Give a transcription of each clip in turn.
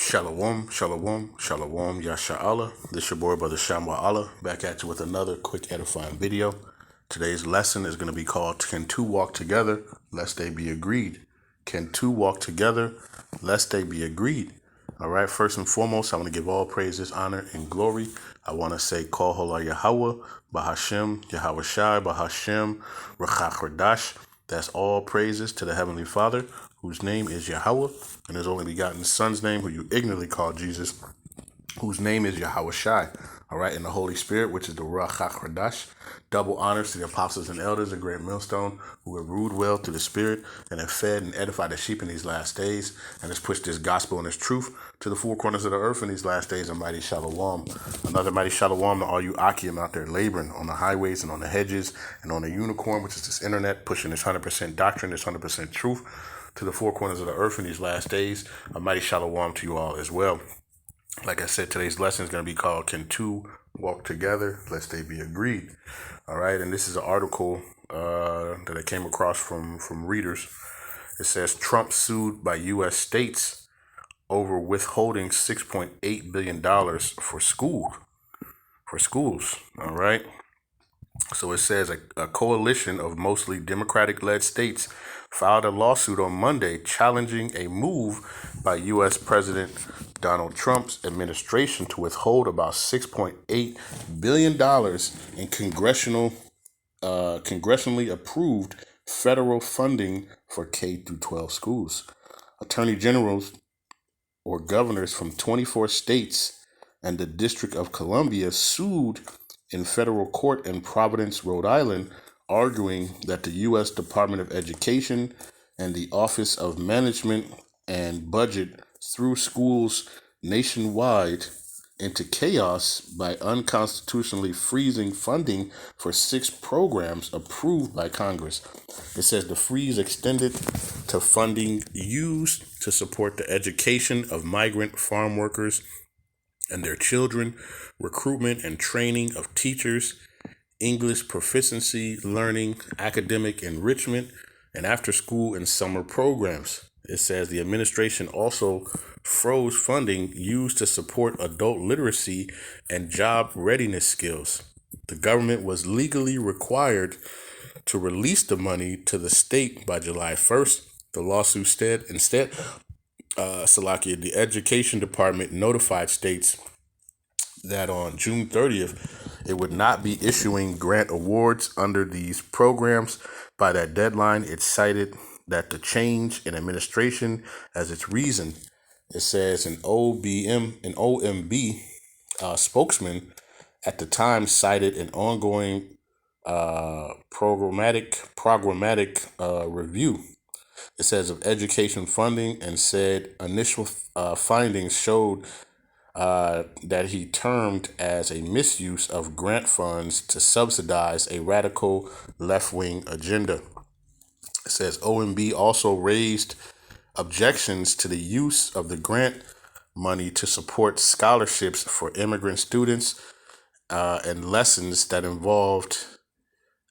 Shalom, shalom, shalom, yasha'Allah. This your boy, Brother Allah, back at you with another quick edifying video. Today's lesson is going to be called, Can Two Walk Together, Lest They Be Agreed? Can two walk together, lest they be agreed? All right, first and foremost, I want to give all praises, honor, and glory. I want to say, Call Halal Yahawah, Bahasham, Yahawashi, Bahasham, Rawchaa, Qadash. That's all praises to the Heavenly Father, whose name is Yahawah, and his only begotten Son's name, who you ignorantly call Jesus, whose name is Yahawashi. All right, and the Holy Spirit, which is the Rawchaa Qadash. Double honors to the apostles and elders, a great millstone, who have ruled well through the Spirit and have fed and edified the sheep in these last days, and has pushed this gospel and this truth to the four corners of the earth in these last days. A mighty shalom. Another mighty shalom to all you Akim out there laboring on the highways and on the hedges and on the unicorn, which is this internet, pushing this 100% doctrine, this 100% truth to the four corners of the earth in these last days. A mighty shalom to you all as well. Like I said, today's lesson is going to be called, Can Two Walk Together, Lest They Be Agreed? All right, and this is an article that I came across from readers. It says, Trump sued by U.S. states over withholding $6.8 billion for schools. All right. So it says a coalition of mostly Democratic-led states filed a lawsuit on Monday challenging a move by U.S. President Donald Trump's administration to withhold about $6.8 billion in congressionally approved federal funding for K-12 schools. Attorney generals or governors from 24 states and the District of Columbia sued in federal court in Providence, Rhode Island, arguing that the U.S. Department of Education and the Office of Management and Budget threw schools nationwide into chaos by unconstitutionally freezing funding for 6 programs approved by Congress. It says the freeze extended to funding used to support the education of migrant farm workers and their children, recruitment and training of teachers, English proficiency learning, academic enrichment, and after-school and summer programs. It says the administration also froze funding used to support adult literacy and job readiness skills. The government was legally required to release the money to the state by July 1st. The lawsuit instead, the Education Department notified states that on June 30th, it would not be issuing grant awards under these programs. By that deadline, it cited that the change in administration as its reason. It says an OMB spokesman at the time cited an ongoing programmatic review. It says of education funding and said initial findings showed that he termed as a misuse of grant funds to subsidize a radical left-wing agenda. It says OMB also raised objections to the use of the grant money to support scholarships for immigrant students and lessons that involved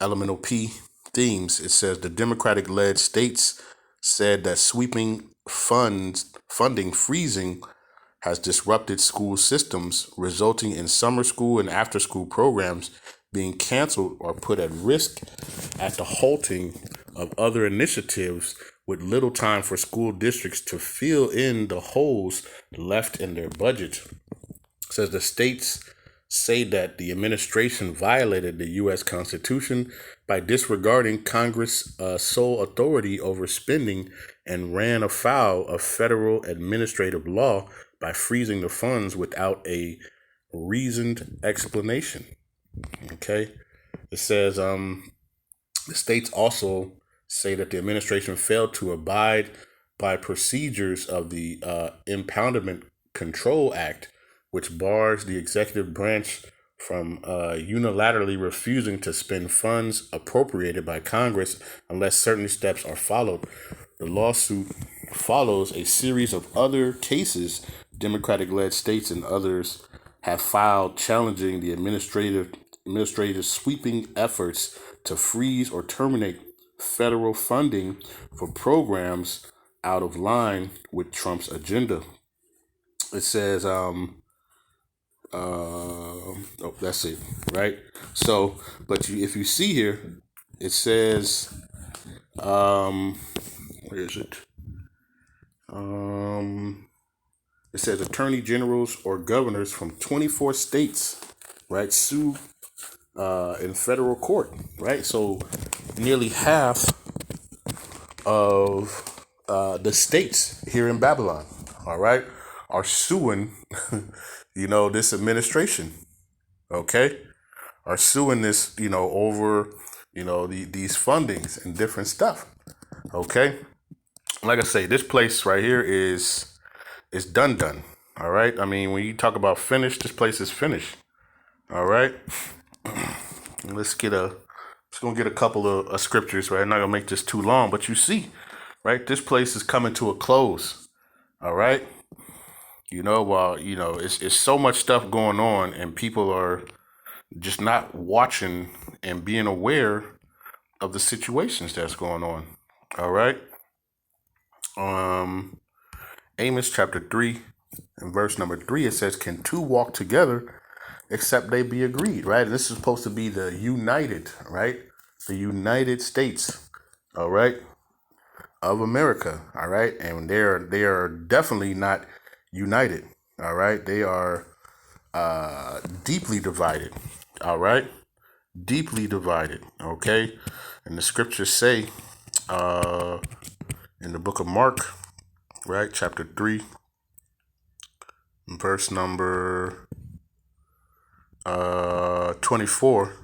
elemental P themes. It says the Democratic-led states said that sweeping funding freezing has disrupted school systems, resulting in summer school and after-school programs being canceled or put at risk at the halting of other initiatives, with little time for school districts to fill in the holes left in their budget. It says the states say that the administration violated the U.S. Constitution by disregarding Congress' sole authority over spending and ran afoul of federal administrative law by freezing the funds without a reasoned explanation. Okay. It says the states also say that the administration failed to abide by procedures of the Impoundment Control Act, which bars the executive branch from unilaterally refusing to spend funds appropriated by Congress unless certain steps are followed. The lawsuit follows a series of other cases Democratic-led states and others have filed challenging the administrative sweeping efforts to freeze or terminate federal funding for programs out of line with Trump's agenda. It says, oh, that's it, right? So, but if you see here, it says, where is it? It says attorney generals or governors from 24 states, right, sue in federal court, right? So nearly half of the states here in Babylon, all right, are suing, this administration, okay, are suing this, over, these fundings and different stuff, okay. Like I say, this place right here is done. All right. I mean, when you talk about finished, this place is finished. All right. Let's gonna get a couple of scriptures. Right. I'm not gonna make this too long, but you see, right, this place is coming to a close. All right. While it's so much stuff going on, and people are just not watching and being aware of the situations that's going on. All right. Amos chapter 3 and verse number 3, it says, "Can two walk together except they be agreed?" Right? And this is supposed to be the united, right? The United States, all right, of America, all right? And they are definitely not united, all right? They are deeply divided, all right? Deeply divided, okay? And the scriptures say in the book of Mark, right, chapter 3, verse number 24,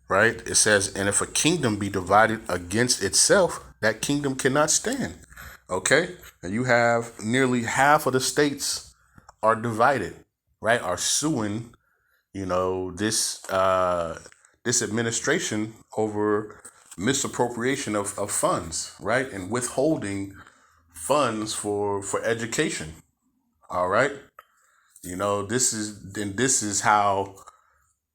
right? It says, "And if a kingdom be divided against itself, that kingdom cannot stand." Okay? And you have nearly half of the states are divided, right? Are suing, this administration over misappropriation of funds, right? And withholding funds for education. All right? This is how,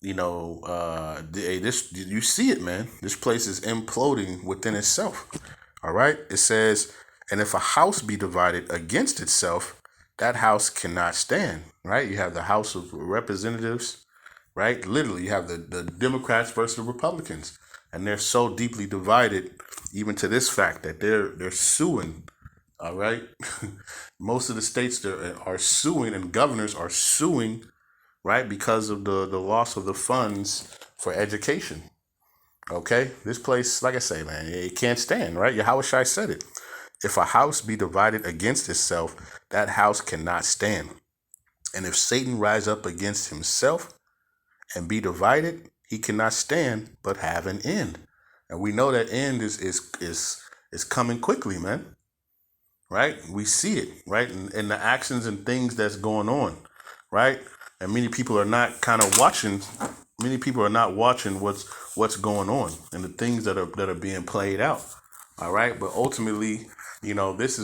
this, you see it, man. This place is imploding within itself. All right. It says, "And if a house be divided against itself, that house cannot stand." Right. You have the House of Representatives, right? Literally, you have the Democrats versus the Republicans, and they're so deeply divided, even to this fact that they're suing. All right. Most of the states there are suing, and governors are suing, right, because of the loss of the funds for education. Okay, this place, like I say, man, it can't stand, right? Yahawashi said it. "If a house be divided against itself, that house cannot stand. And if Satan rise up against himself and be divided, he cannot stand, but have an end." And we know that end is coming quickly, man. Right? We see it, right, in the actions and things that's going on, right? And many people are not kind of watching. Many people are not watching what's going on and the things that are being played out. All right, but ultimately, this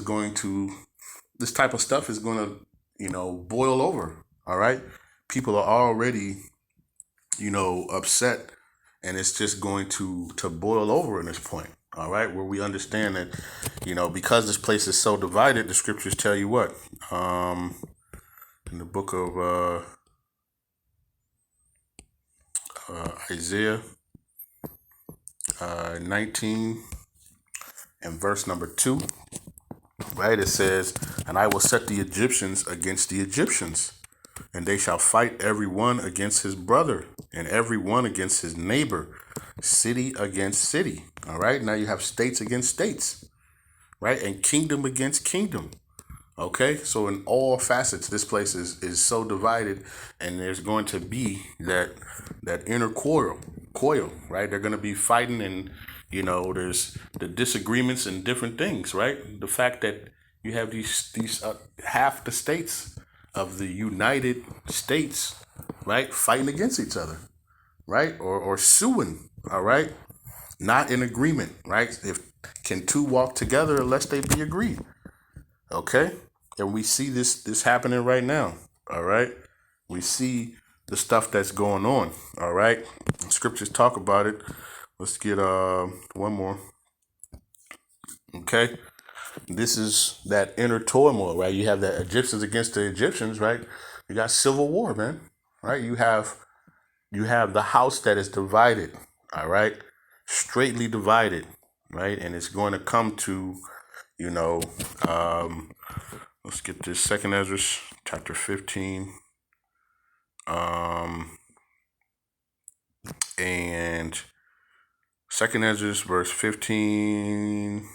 type of stuff is going to, boil over. All right, people are already, upset, and it's just going to boil over in this point. All right, where we understand that, because this place is so divided, the scriptures tell you what, in the book of Isaiah 19 and verse number 2, right? It says, "And I will set the Egyptians against the Egyptians, and they shall fight every one against his brother, and every one against his neighbor, city against city." All right, now you have states against states, right? And kingdom against kingdom. Okay, so in all facets, this place is so divided, and there's going to be that inner coil, right? They're going to be fighting, and there's the disagreements and different things, right? The fact that you have these half the states of the United States, right, fighting against each other, right, or suing, all right, not in agreement, right? If can two walk together unless they be agreed? Okay, and we see this happening right now. All right, we see the stuff that's going on. All right, scriptures talk about it. Let's get one more. Okay, this is that inner turmoil, right? You have the Egyptians against the Egyptians, right? You got civil war, man, right? You have the house that is divided, all right, straightly divided, right, and it's going to come to, you know, let's get this Second Esdras chapter 15, and Second Esdras verse 15.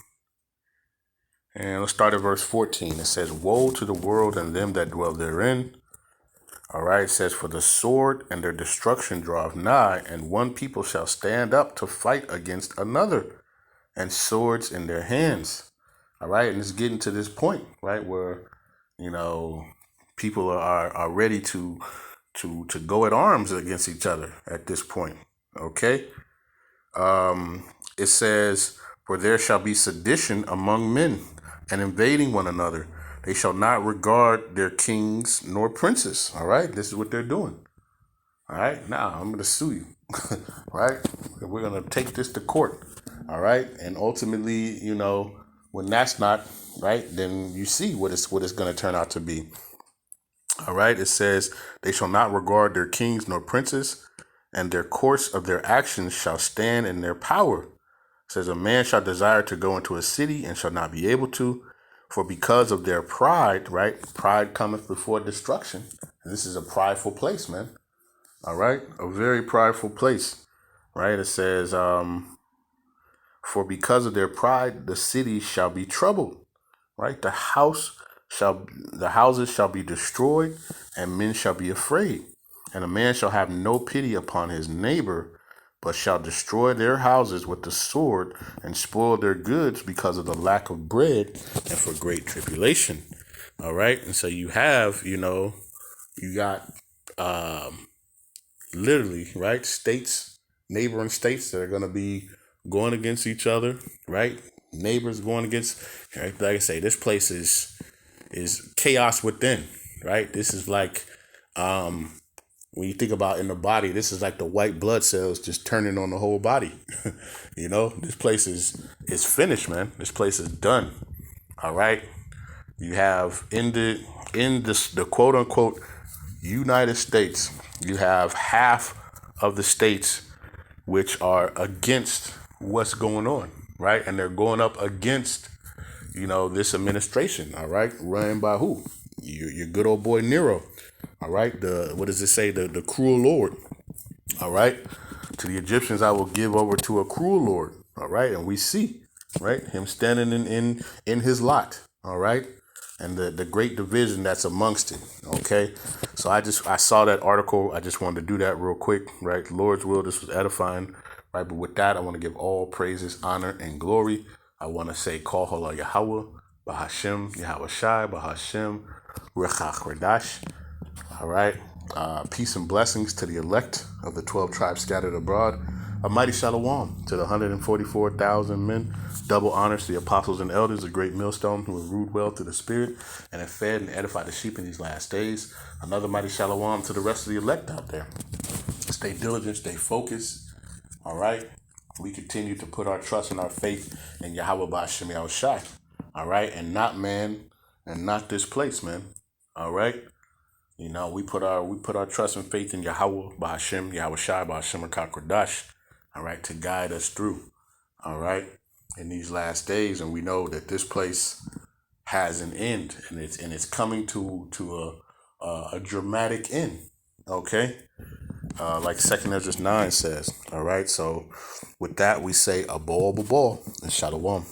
And let's start at verse 14. It says, "Woe to the world and them that dwell therein." All right, it says, "For the sword and their destruction draweth nigh, and one people shall stand up to fight against another, and swords in their hands." All right, and it's getting to this point, right, where, people are ready to go at arms against each other at this point. Okay. It says, "For there shall be sedition among men, and invading one another. They shall not regard their kings nor princes." All right, this is what they're doing. All right, now I'm going to sue you. Right, we're going to take this to court. All right, and ultimately, when that's not right, then you see what it's going to turn out to be. All right, it says, "They shall not regard their kings nor princes, and their course of their actions shall stand in their power." It says, "A man shall desire to go into a city and shall not be able to, for because of their pride," right? Pride cometh before destruction. And this is a prideful place, man. All right, a very prideful place, right? It says, "For because of their pride, the city shall be troubled," right? The houses shall be destroyed, and men shall be afraid. And a man shall have no pity upon his neighbor, but shall destroy their houses with the sword and spoil their goods because of the lack of bread and for great tribulation. All right. And so you have, you got literally, right, neighboring states that are going to be going against each other, right? Neighbors going against, right? Like I say, this place is chaos within, right? This is like, when you think about in the body, this is like the white blood cells just turning on the whole body. This place is finished, man. This place is done. All right. You have in the quote unquote United States, you have half of the states which are against what's going on, right? And they're going up against, this administration, all right, run by who? Your good old boy Nero. All right, what does it say? The cruel Lord. All right, to the Egyptians I will give over to a cruel Lord. All right, and we see, right, him standing in his lot. All right, and the great division that's amongst it. Okay, so I saw that article. I just wanted to do that real quick. Right, Lord's will. This was edifying. Right, but with that, I want to give all praises, honor, and glory. I want to say, call Halal Yahawah, Bahasham, Yahawashi, Bahasham, Qadash. All right. Peace and blessings to the elect of the 12 tribes scattered abroad. A mighty shalom to the 144,000 men. Double honors to the apostles and elders, a great millstone who have ruled well through the Spirit and have fed and edified the sheep in these last days. Another mighty shalom to the rest of the elect out there. Stay diligent, stay focused. All right. We continue to put our trust and our faith in Yahawah Bahasham Yahawashi. All right. And not man and not this place, man. All right. We put our trust and faith in Yahawah, Bahasham, Yahawashi, Bahasham, Qadash, all right, to guide us through, all right, in these last days. And we know that this place has an end, and it's coming to a dramatic end, okay, like Second Esdras 9 says, all right. So with that, we say a ball, and shalom.